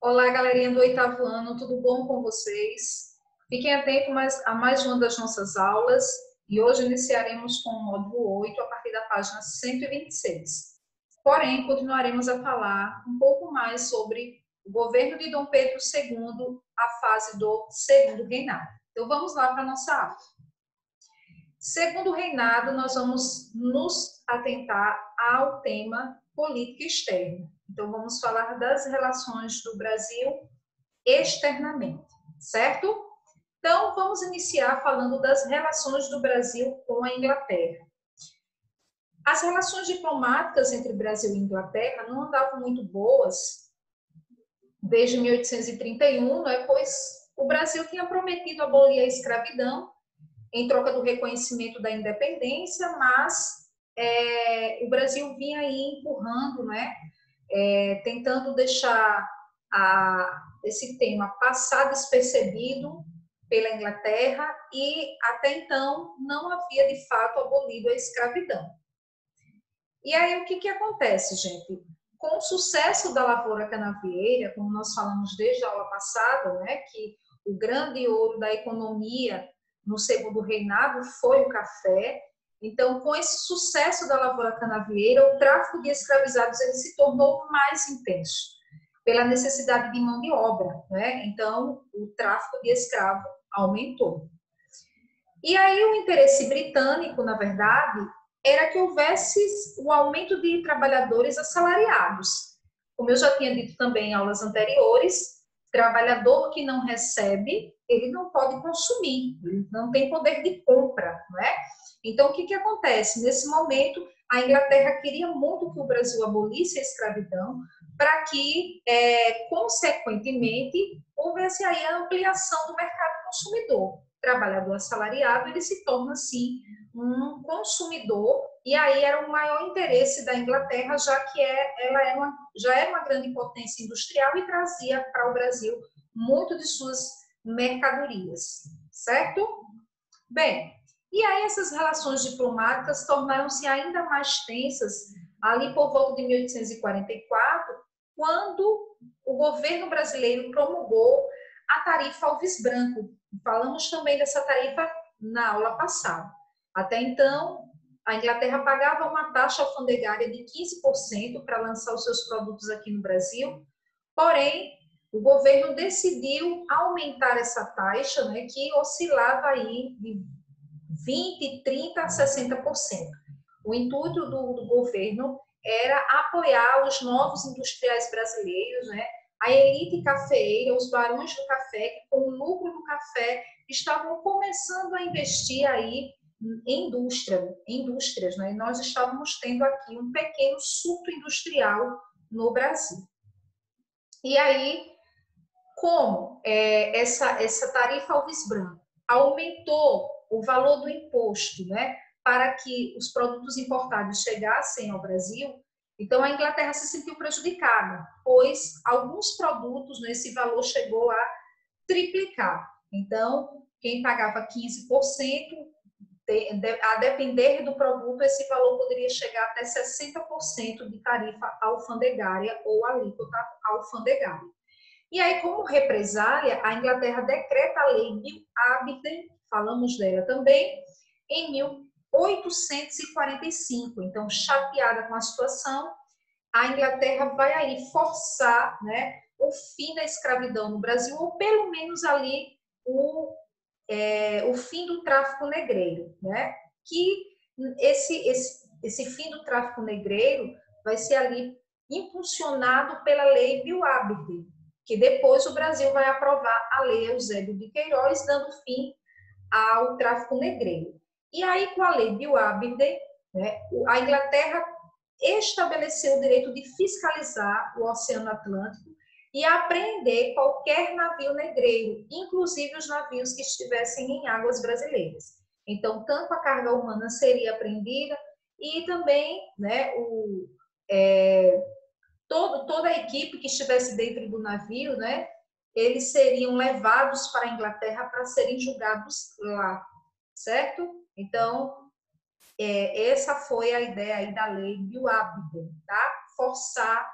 Olá, galerinha do oitavo ano, tudo bom com vocês? Fiquem atentos a mais uma das nossas aulas e hoje iniciaremos com o módulo 8 a partir da página 126. Porém, continuaremos a falar um pouco mais sobre o governo de Dom Pedro II, a fase do segundo reinado. Então, vamos lá para a nossa aula. Segundo reinado, nós vamos nos atentar ao tema política externa. Então, vamos falar das relações do Brasil externamente, certo? Então, vamos iniciar falando das relações do Brasil com a Inglaterra. As relações diplomáticas entre Brasil e Inglaterra não andavam muito boas desde 1831, pois o Brasil tinha prometido abolir a escravidão em troca do reconhecimento da independência, mas o Brasil vinha aí empurrando, tentando deixar esse tema passar despercebido pela Inglaterra e até então não havia de fato abolido a escravidão. E aí o que acontece, gente? Com o sucesso da lavoura canavieira, como nós falamos desde a aula passada, que o grande ouro da economia no segundo reinado foi o café. Então, com esse sucesso da lavoura canavieira, o tráfico de escravizados ele se tornou mais intenso, pela necessidade de mão de obra, Então, o tráfico de escravo aumentou. E aí, o interesse britânico, na verdade, era que houvesse o aumento de trabalhadores assalariados. Como eu já tinha dito também em aulas anteriores, trabalhador que não recebe, ele não pode consumir, ele não tem poder de compra, Então, o que acontece? Nesse momento, a Inglaterra queria muito que o Brasil abolisse a escravidão para que, consequentemente, houvesse aí a ampliação do mercado consumidor. O trabalhador assalariado, ele se torna, assim, um consumidor, e aí era o maior interesse da Inglaterra, já que ela já era uma grande potência industrial e trazia para o Brasil muito de suas mercadorias, certo? Bem, e aí essas relações diplomáticas tornaram-se ainda mais tensas ali por volta de 1844, quando o governo brasileiro promulgou a tarifa Alves Branco. Falamos também dessa tarifa na aula passada. Até então, a Inglaterra pagava uma taxa alfandegária de 15% para lançar os seus produtos aqui no Brasil, porém, o governo decidiu aumentar essa taxa, que oscilava aí de 20%, 30% a 60%. O intuito do governo era apoiar os novos industriais brasileiros, a elite cafeeira, os barões do café, que com o lucro do café estavam começando a investir aí em indústrias, E nós estávamos tendo aqui um pequeno surto industrial no Brasil. E aí, como essa tarifa Alves Branco aumentou o valor do imposto, para que os produtos importados chegassem ao Brasil, então a Inglaterra se sentiu prejudicada, pois alguns produtos, esse valor chegou a triplicar. Então, quem pagava 15%, a depender do produto, esse valor poderia chegar até 60% de tarifa alfandegária ou alíquota alfandegária. E aí, como represália, a Inglaterra decreta a Lei Bill-Aberdeen, falamos dela também, em 1845. Então, chateada com a situação, a Inglaterra vai aí forçar, o fim da escravidão no Brasil, ou pelo menos ali o fim do tráfico negreiro, Que esse fim do tráfico negreiro vai ser ali impulsionado pela Lei Bill-Aberdeen, que depois o Brasil vai aprovar a Lei Eusébio de Queiroz, dando fim ao tráfico negreiro. E aí, com a Lei Bill-Aberdeen, a Inglaterra estabeleceu o direito de fiscalizar o Oceano Atlântico e apreender qualquer navio negreiro, inclusive os navios que estivessem em águas brasileiras. Então, tanto a carga humana seria apreendida e também, toda a equipe que estivesse dentro do navio, eles seriam levados para a Inglaterra para serem julgados lá, certo? Então, essa foi a ideia aí da Lei Bill-Aberdeen, tá? Forçar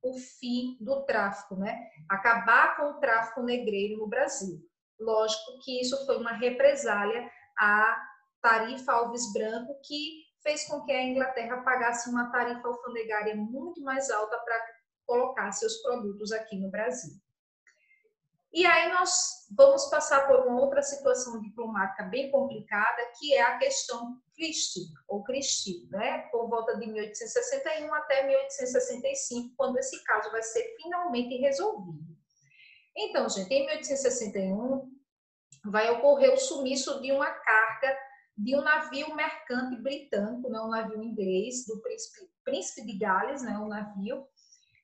o fim do tráfico, né? Acabar com o tráfico negreiro no Brasil. Lógico que isso foi uma represália à tarifa Alves Branco, que fez com que a Inglaterra pagasse uma tarifa alfandegária muito mais alta para colocar seus produtos aqui no Brasil. E aí nós vamos passar por uma outra situação diplomática bem complicada, que é a questão Christie, ou Christie, né? Por volta de 1861 até 1865, quando esse caso vai ser finalmente resolvido. Então, gente, em 1861 vai ocorrer o sumiço de uma carga de um navio mercante britânico, né? Um navio inglês, do Príncipe de Gales, né? Um navio.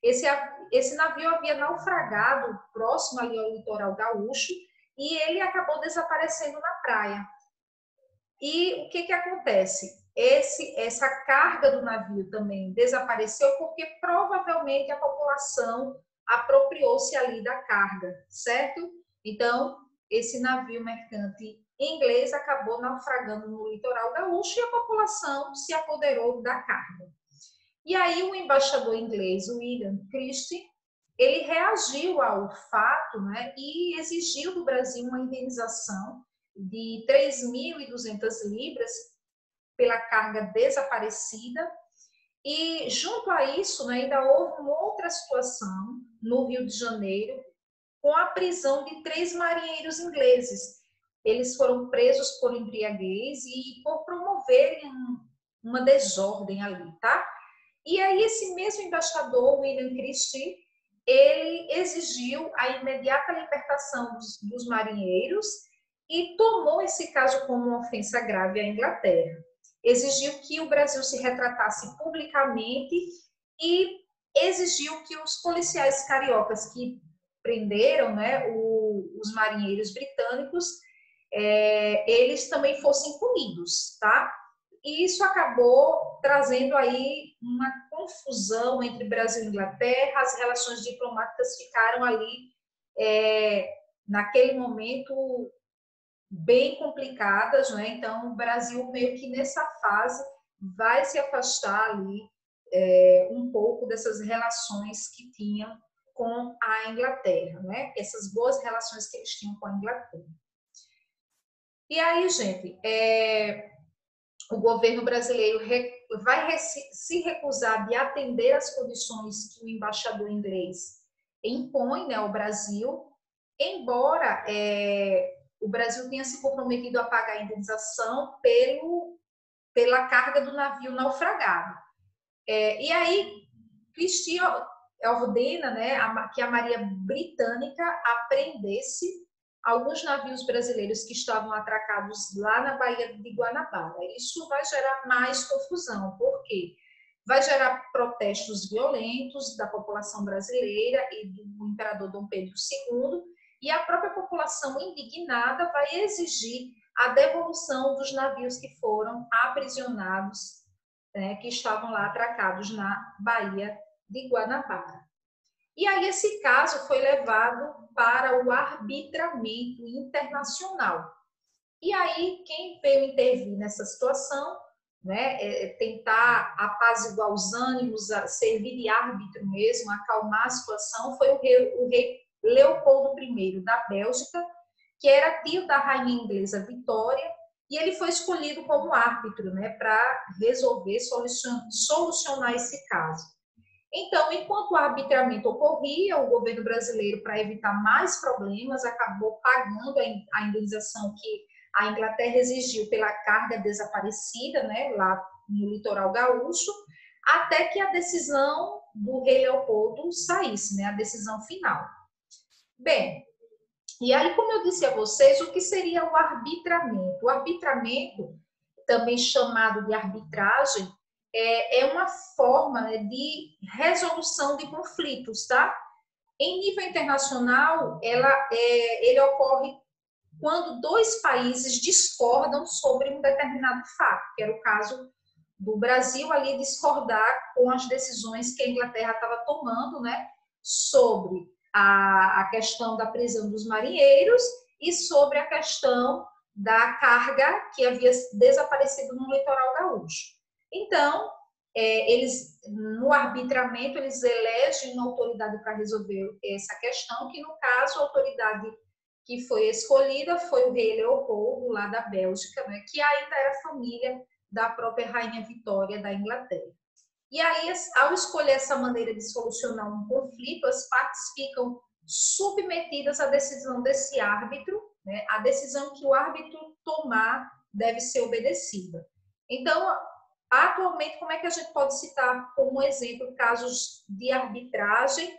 Esse navio havia naufragado próximo ali ao litoral gaúcho e ele acabou desaparecendo na praia. E o que acontece? Essa carga do navio também desapareceu porque provavelmente a população apropriou-se ali da carga, certo? Então, esse navio mercante inglês acabou naufragando no litoral gaúcho e a população se apoderou da carga. E aí o embaixador inglês, William Christie, ele reagiu ao fato, né, e exigiu do Brasil uma indenização de 3.200 libras pela carga desaparecida. E junto a isso, né, ainda houve uma outra situação no Rio de Janeiro, com a prisão de 3 marinheiros ingleses. Eles foram presos por embriaguez e por promoverem uma desordem ali, tá? E aí esse mesmo embaixador, William Christie, ele exigiu a imediata libertação dos marinheiros e tomou esse caso como uma ofensa grave à Inglaterra. Exigiu que o Brasil se retratasse publicamente e exigiu que os policiais cariocas que prenderam, né, os marinheiros britânicos, eles também fossem punidos, tá? E isso acabou trazendo aí uma confusão entre Brasil e Inglaterra, as relações diplomáticas ficaram ali, naquele momento, bem complicadas, né? Então, o Brasil meio que nessa fase vai se afastar ali um pouco dessas relações que tinham com a Inglaterra, né? Essas boas relações que eles tinham com a Inglaterra. E aí, gente, o governo brasileiro vai se recusar de atender às condições que o embaixador inglês impõe, né, ao Brasil, embora o Brasil tenha se comprometido a pagar a indenização pela carga do navio naufragado. E aí, Christie ordena, né, que a Marinha Britânica apreendesse alguns navios brasileiros que estavam atracados lá na Baía de Guanabara. Isso vai gerar mais confusão, porque vai gerar protestos violentos da população brasileira e do imperador Dom Pedro II, e a própria população indignada vai exigir a devolução dos navios que foram aprisionados, né, que estavam lá atracados na Baía de Guanabara. E aí esse caso foi levado para o arbitramento internacional. E aí quem veio intervir nessa situação, né, tentar apaziguar os ânimos, servir de árbitro mesmo, acalmar a situação, foi o rei Leopoldo I da Bélgica, que era tio da rainha inglesa Vitória, e ele foi escolhido como árbitro, né, para resolver, solucionar esse caso. Então, enquanto o arbitramento ocorria, o governo brasileiro, para evitar mais problemas, acabou pagando a indenização que a Inglaterra exigiu pela carga desaparecida, né, lá no litoral gaúcho, até que a decisão do rei Leopoldo saísse, né, a decisão final. Bem, e aí, como eu disse a vocês, o que seria o arbitramento? O arbitramento, também chamado de arbitragem, é uma forma, né, de resolução de conflitos, tá? Em nível internacional, ele ocorre quando dois países discordam sobre um determinado fato, que era o caso do Brasil ali discordar com as decisões que a Inglaterra estava tomando, né, sobre a questão da prisão dos marinheiros e sobre a questão da carga que havia desaparecido no litoral gaúcho. Então, eles, no arbitramento, eles elegem uma autoridade para resolver essa questão, que no caso a autoridade que foi escolhida foi o rei Leopoldo, lá da Bélgica, né, que ainda era família da própria rainha Vitória da Inglaterra. E aí, ao escolher essa maneira de solucionar um conflito, as partes ficam submetidas à decisão desse árbitro, né? A decisão que o árbitro tomar deve ser obedecida. Então, atualmente, como é que a gente pode citar como exemplo casos de arbitragem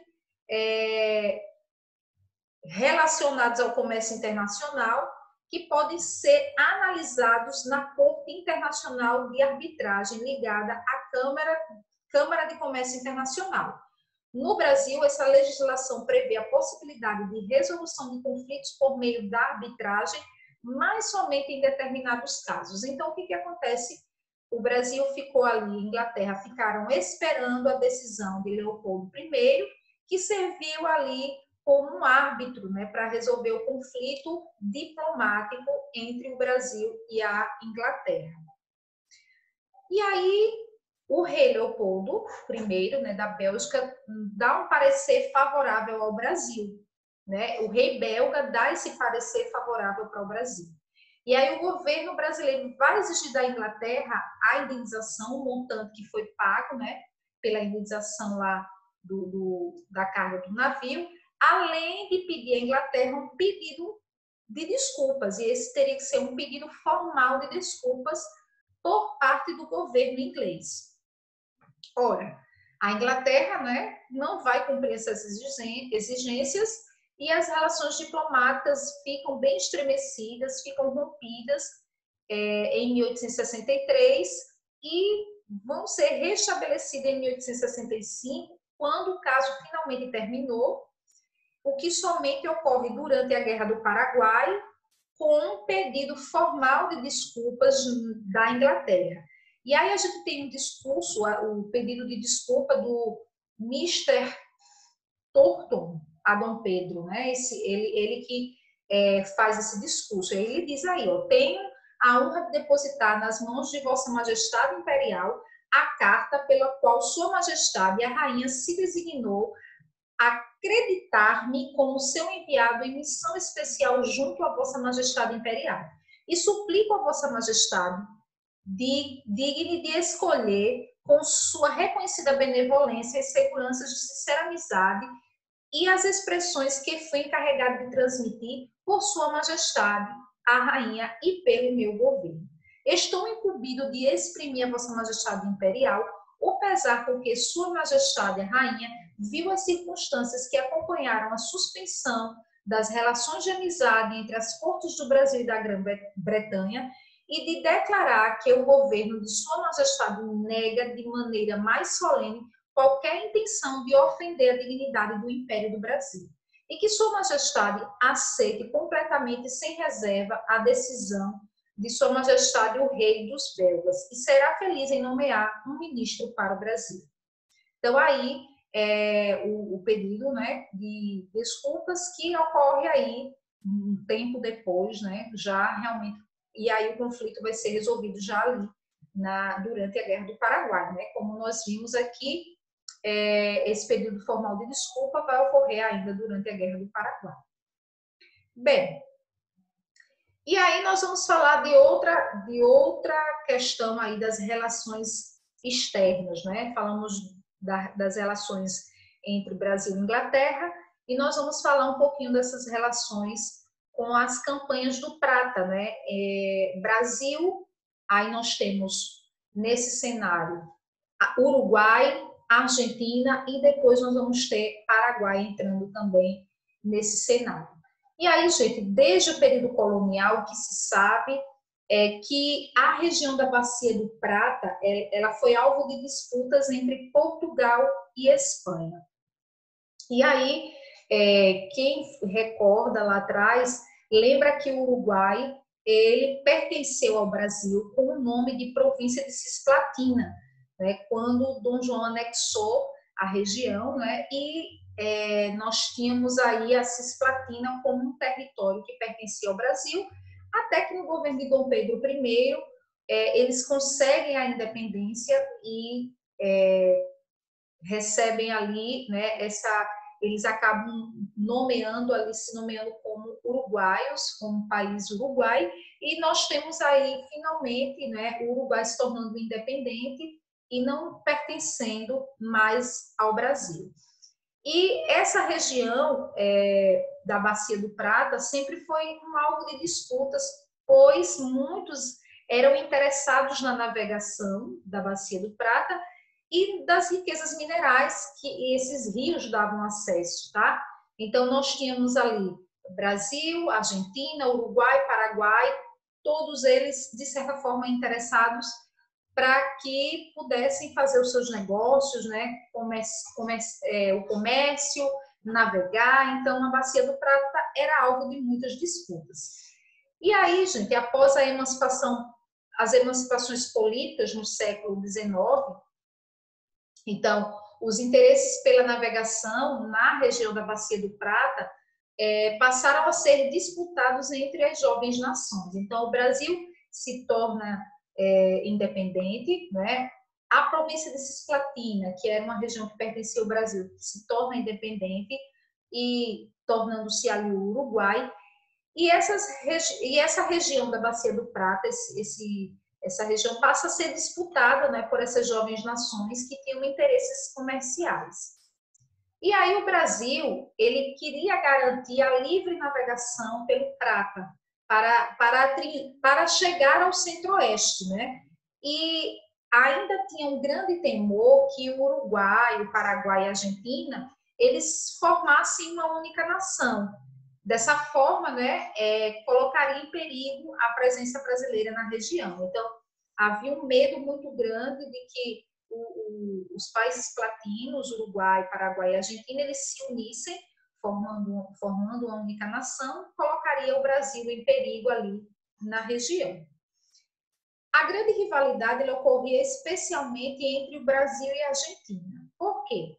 relacionados ao comércio internacional que podem ser analisados na Corte Internacional de Arbitragem ligada à Câmara de Comércio Internacional. No Brasil, essa legislação prevê a possibilidade de resolução de conflitos por meio da arbitragem, mas somente em determinados casos. Então, o que acontece? O Brasil ficou ali, a Inglaterra ficaram esperando a decisão de Leopoldo I, que serviu ali como um árbitro, né, para resolver o conflito diplomático entre o Brasil e a Inglaterra. E aí, o rei Leopoldo I, né, da Bélgica, dá um parecer favorável ao Brasil. Né? O rei belga dá esse parecer favorável para o Brasil. E aí o governo brasileiro vai exigir da Inglaterra a indenização, o montante que foi pago, né, pela indenização lá da carga do navio, além de pedir à Inglaterra um pedido de desculpas, e esse teria que ser um pedido formal de desculpas por parte do governo inglês. Ora, a Inglaterra, né, não vai cumprir essas exigências e as relações diplomáticas ficam bem estremecidas, ficam rompidas em 1863 e vão ser restabelecidas em 1865, quando o caso finalmente terminou, o que somente ocorre durante a Guerra do Paraguai, com um pedido formal de desculpas da Inglaterra. E aí a gente tem um discurso, o pedido de desculpa do Mr. Thornton a Dom Pedro, né? Ele que faz esse discurso. Ele diz aí, ó, tenho a honra de depositar nas mãos de Vossa Majestade Imperial a carta pela qual Sua Majestade a Rainha se designou acreditar-me como seu enviado em missão especial junto à Vossa Majestade Imperial. E suplico a Vossa Majestade digne de escolher, com sua reconhecida benevolência e segurança de sincera amizade, e as expressões que fui encarregado de transmitir por Sua Majestade, a Rainha, e pelo meu governo. Estou incumbido de exprimir a Vossa Majestade Imperial o pesar com que Sua Majestade, a Rainha, viu as circunstâncias que acompanharam a suspensão das relações de amizade entre as cortes do Brasil e da Grã-Bretanha e de declarar que o governo de Sua Majestade nega de maneira mais solene qualquer intenção de ofender a dignidade do Império do Brasil e que Sua Majestade aceite completamente e sem reserva a decisão de Sua Majestade o Rei dos Belgas e será feliz em nomear um ministro para o Brasil. Então, aí, o pedido, né, de desculpas que ocorre aí um tempo depois, né, já realmente, e aí o conflito vai ser resolvido já ali, durante a Guerra do Paraguai, né, como nós vimos aqui, esse período formal de desculpa vai ocorrer ainda durante a Guerra do Paraguai. Bem, e aí nós vamos falar de outra questão aí das relações externas, né? Falamos das relações entre Brasil e Inglaterra e nós vamos falar um pouquinho dessas relações com as campanhas do Prata, né? Brasil, aí nós temos nesse cenário Uruguai, Argentina e depois nós vamos ter Paraguai entrando também nesse cenário. E aí, gente, desde o período colonial, o que se sabe é que a região da Bacia do Prata, ela foi alvo de disputas entre Portugal e Espanha. E aí, quem recorda lá atrás, lembra que o Uruguai, ele pertenceu ao Brasil com o nome de província de Cisplatina, né, quando Dom João anexou a região, né, e nós tínhamos aí a Cisplatina como um território que pertencia ao Brasil, até que no governo de Dom Pedro I, eles conseguem a independência e recebem ali, né, eles acabam se nomeando como uruguaios, como país Uruguai, e nós temos aí, finalmente, né, o Uruguai se tornando independente e não pertencendo mais ao Brasil. E essa região da Bacia do Prata sempre foi um alvo de disputas, pois muitos eram interessados na navegação da Bacia do Prata e das riquezas minerais que esses rios davam acesso, tá? Então, nós tínhamos ali Brasil, Argentina, Uruguai, Paraguai, todos eles, de certa forma, interessados para que pudessem fazer os seus negócios, né? O comércio, navegar. Então, a Bacia do Prata era alvo de muitas disputas. E aí, gente, após as emancipações políticas no século XIX, então, os interesses pela navegação na região da Bacia do Prata passaram a ser disputados entre as jovens nações. Então, o Brasil se torna independente, né? A província de Cisplatina, que era uma região que pertencia ao Brasil, se torna independente e tornando-se ali o Uruguai. E essa região da Bacia do Prata, essa região passa a ser disputada, né, por essas jovens nações que tinham interesses comerciais. E aí o Brasil, ele queria garantir a livre navegação pelo Prata para chegar ao centro-oeste, né? E ainda tinha um grande temor que o Uruguai, o Paraguai e a Argentina, eles formassem uma única nação. Dessa forma, né, colocaria em perigo a presença brasileira na região. Então, havia um medo muito grande de que os países platinos, Uruguai, Paraguai e Argentina, eles se unissem, formando uma única nação, colocaria o Brasil em perigo ali na região. A grande rivalidade ela ocorria especialmente entre o Brasil e a Argentina. Por quê?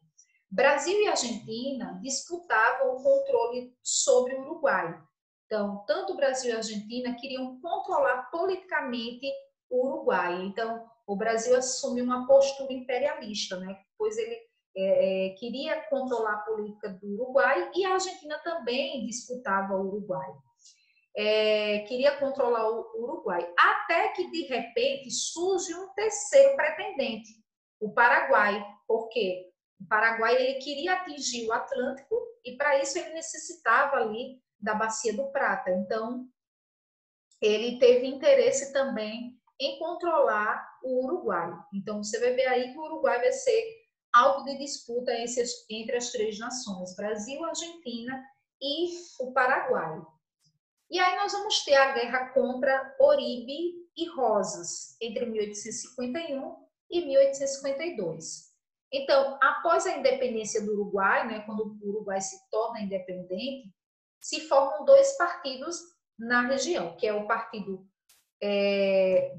Brasil e Argentina disputavam o controle sobre o Uruguai. Então, tanto o Brasil e a Argentina queriam controlar politicamente o Uruguai. Então, o Brasil assumiu uma postura imperialista, né? Pois ele queria controlar a política do Uruguai e a Argentina também disputava o Uruguai. Queria controlar o Uruguai. Até que, de repente, surge um terceiro pretendente, o Paraguai. Por quê? O Paraguai ele queria atingir o Atlântico e, para isso, ele necessitava ali da Bacia do Prata. Então, ele teve interesse também em controlar o Uruguai. Então, você vai ver aí que o Uruguai vai ser alvo de disputa entre as três nações, Brasil, Argentina e o Paraguai. E aí nós vamos ter a guerra contra Oribe e Rosas, entre 1851 e 1852. Então, após a independência do Uruguai, né, quando o Uruguai se torna independente, se formam dois partidos na região, que é o Partido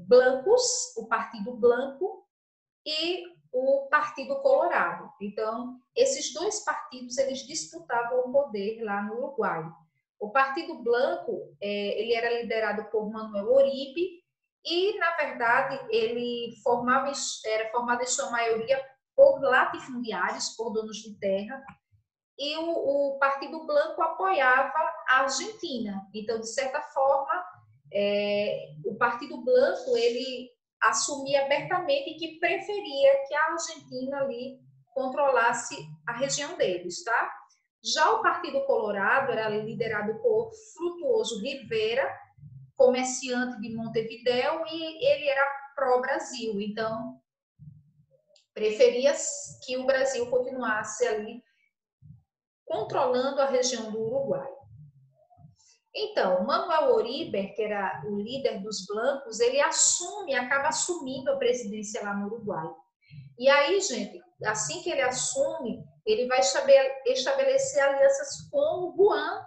Blancos, o Partido Blanco e o Partido Colorado. Então, esses dois partidos eles disputavam o poder lá no Uruguai. O Partido Blanco ele era liderado por Manuel Oribe e, na verdade, ele era formado em sua maioria por latifundiários, por donos de terra, e o Partido Blanco apoiava a Argentina. Então, de certa forma, o Partido Blanco ele assumia abertamente que preferia que a Argentina ali controlasse a região deles, tá? Já o Partido Colorado era liderado por Frutuoso Rivera, comerciante de Montevidéu, e ele era pró-Brasil. Então, preferia que o Brasil continuasse ali controlando a região do Uruguai. Então, Manuel Oribe, que era o líder dos blancos, ele acaba assumindo a presidência lá no Uruguai. E aí, gente, assim que ele assume, ele vai estabelecer alianças com o Juan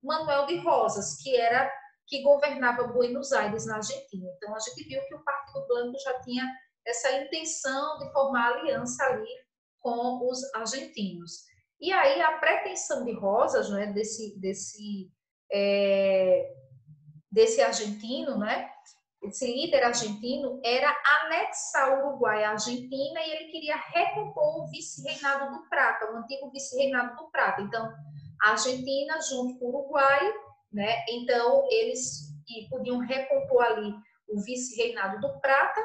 Manuel de Rosas, que governava Buenos Aires, na Argentina. Então, a gente viu que o Partido Blanco já tinha essa intenção de formar aliança ali com os argentinos. E aí, a pretensão de Rosas, né, desse argentino, né, esse líder argentino, era anexar o Uruguai à Argentina e ele queria recompor o vice-reinado do Prata, o antigo vice-reinado do Prata. Então, a Argentina junto com o Uruguai, né? Então, eles podiam recompor ali o vice-reinado do Prata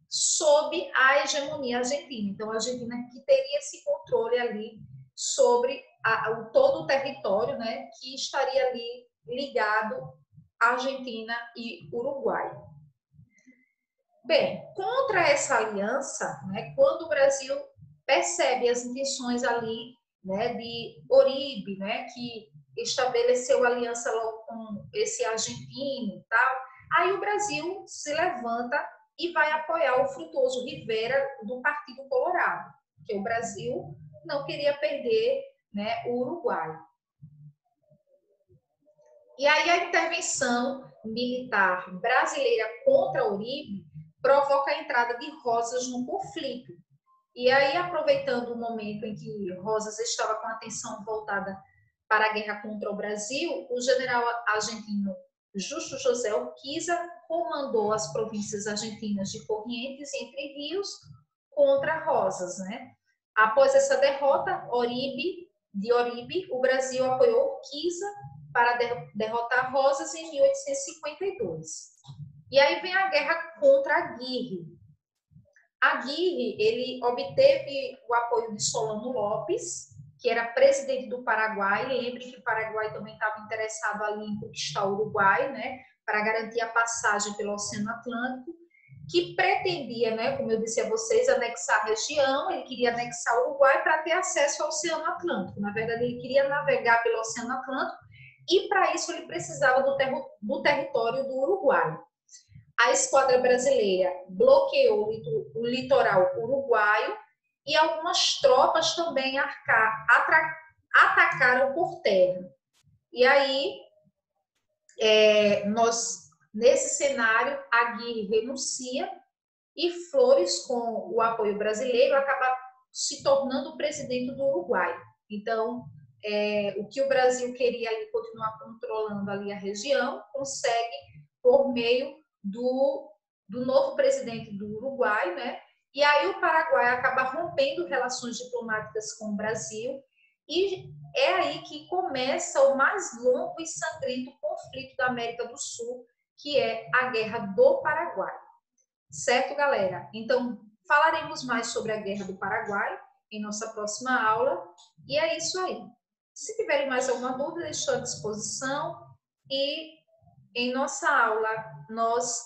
sob a hegemonia argentina. Então, a Argentina que teria esse controle ali sobre todo o território, né, que estaria ali ligado à Argentina e Uruguai. Bem, contra essa aliança, né, quando o Brasil percebe as intenções ali, né, de Oribe, né, que estabeleceu aliança logo com esse argentino e tal, aí o Brasil se levanta e vai apoiar o Frutuoso Rivera do Partido Colorado, porque o Brasil não queria perder, né, o Uruguai. E aí a intervenção militar brasileira contra Oribe provoca a entrada de Rosas no conflito. E aí, aproveitando o momento em que Rosas estava com a atenção voltada para a guerra contra o Brasil, o general argentino Justo José Urquiza comandou as províncias argentinas de Corrientes e Entre Rios contra Rosas, né? Após essa derrota, de Oribe, o Brasil apoiou Urquiza para derrotar Rosas em 1852. E aí vem a guerra contra Aguirre. Aguirre, ele obteve o apoio de Solano Lopes, que era presidente do Paraguai. Lembre que o Paraguai também estava interessado ali em conquistar o Uruguai, né, para garantir a passagem pelo Oceano Atlântico, que pretendia, né, como eu disse a vocês, anexar a região. Ele queria anexar o Uruguai para ter acesso ao Oceano Atlântico. Na verdade, ele queria navegar pelo Oceano Atlântico e, para isso, ele precisava do território do Uruguai. A esquadra brasileira bloqueou o litoral uruguaio e algumas tropas também atacaram por terra. E aí, nesse cenário, Aguirre renuncia e Flores, com o apoio brasileiro, acaba se tornando o presidente do Uruguai. Então, o que o Brasil queria ali continuar controlando ali a região, consegue por meio do novo presidente do Uruguai, né? E aí o Paraguai acaba rompendo relações diplomáticas com o Brasil e é aí que começa o mais longo e sangrento conflito da América do Sul, que é a Guerra do Paraguai. Certo, galera? Então, falaremos mais sobre a Guerra do Paraguai em nossa próxima aula. E é isso aí. Se tiverem mais alguma dúvida, estou à disposição. E em nossa aula, nós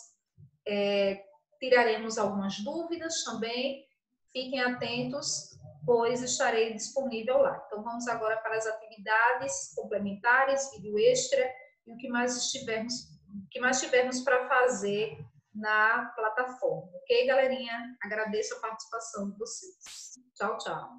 tiraremos algumas dúvidas também. Fiquem atentos, pois estarei disponível lá. Então, vamos agora para as atividades complementares, vídeo extra e o que mais tivermos para fazer na plataforma. Ok, galerinha? Agradeço a participação de vocês. Tchau, tchau.